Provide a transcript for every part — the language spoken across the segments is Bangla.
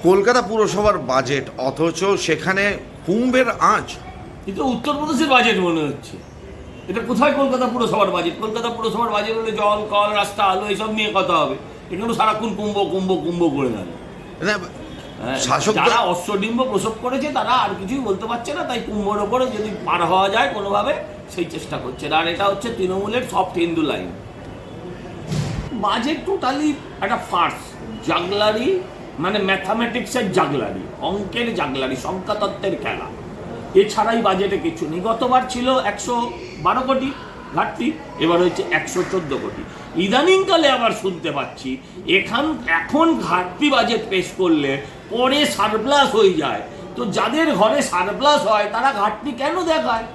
কলকাতা পুরসভার বাজেট, অথচ সেখানে কুম্ভের আঁচ। কিন্তু উত্তরপ্রদেশের বাজেট মনে হচ্ছে। এটা কোথায় কলকাতা পুরসভার বাজেট? কলকাতা পুরসভার বাজেট হলে জল, কল, রাস্তা, আলো এসব নিয়ে কথা হবে। এখানে সারাক্ষণ কুম্ভ কুম্ভ কুম্ভ করে দেয়। শাসক যারা অশ্বডিম্ব প্রসব করেছে তারা আর কিছুই বলতে পারছে না, তাই কুম্ভর ওপরে যদি পার হওয়া যায় কোনোভাবে সেই চেষ্টা করছে। আর এটা হচ্ছে তৃণমূলের soft Hindu line. Budget totally একটা ফার্স, জাগলারি, মানে ম্যাথামেটিক্সের জাগলারি, অঙ্কের জাগলারি, সংখ্যাতত্ত্বের খেলা। এছাড়াই বাজেটে কিছু নেই। গতবার ছিল 112 কোটি ঘাটতি, এবার হচ্ছে 114 কোটি। ইদানিংকালে আবার শুনতে পাচ্ছি এখন ঘাটতি বাজেট পেশ করলে পরে সারপ্লাস হয়ে যায়। তো যাদের ঘরে সারপ্লাস হয় তারা ঘাটতি কেন দেখায়?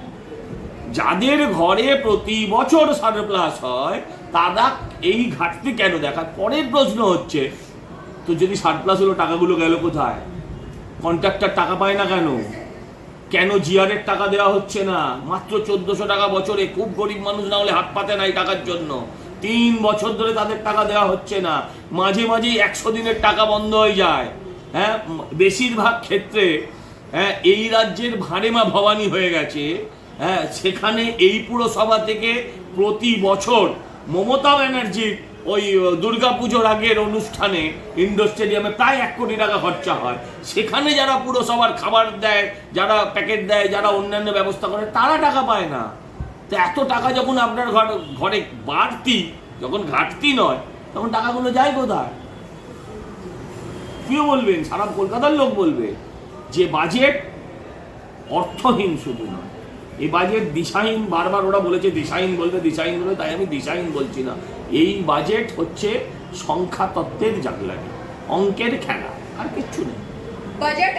যাদের ঘরে প্রতি বছর সারপ্লাস হয় তারা এই ঘাটতি কেন দেখায়? পরের প্রশ্ন হচ্ছে, তো যদি সারপ্লাস হলো টাকাগুলো গেল কোথায়? কন্ট্রাক্টর টাকা পায় না কেন? কেন জিআরের টাকা দেওয়া হচ্ছে না? মাত্র 1400 টাকা বছরে। খুব গরিব মানুষ না হলে হাত পাতে নাই টাকার জন্য। 3 বছর ধরে তাদের টাকা দেওয়া হচ্ছে না। মাঝে মাঝেই 100 দিনের টাকা বন্ধ হয়ে যায়। হ্যাঁ, বেশিরভাগ ক্ষেত্রে এই রাজ্যের ভাড়েমা ভবানী হয়ে গেছে। হ্যাঁ, সেখানে এই পুরসভা থেকে প্রতি বছর মমতা ব্যানার্জির ওই দুর্গাপুজোর আগের অনুষ্ঠানে ইন্ডোর স্টেডিয়ামে প্রায় 1 কোটি টাকা খরচা হয়। সেখানে যারা পুরসভার খাবার দেয়, যারা প্যাকেট দেয়, যারা অন্যান্য ব্যবস্থা করে, তারা টাকা পায় না। তো এত টাকা যখন আপনার ঘরে বাড়তি, যখন ঘাটতি নয়, তখন টাকাগুলো যায় কোথায়? কেউ বলবেন, সারা কলকাতার লোক বলবে যে বাজেট অর্থহীন। শুধু নয়, এই বাজেট দিশাহীন। বারবার ওরা বলেছে দিশাহীন বলবে, দিশাহীন বলবে, তাই আমি দিশাহীন বলছি না। এই বাজেট হচ্ছে সংখ্যাতত্ত্বের জাগলারি, অঙ্কের খেলা, আর কিচ্ছু নেই। বাজেট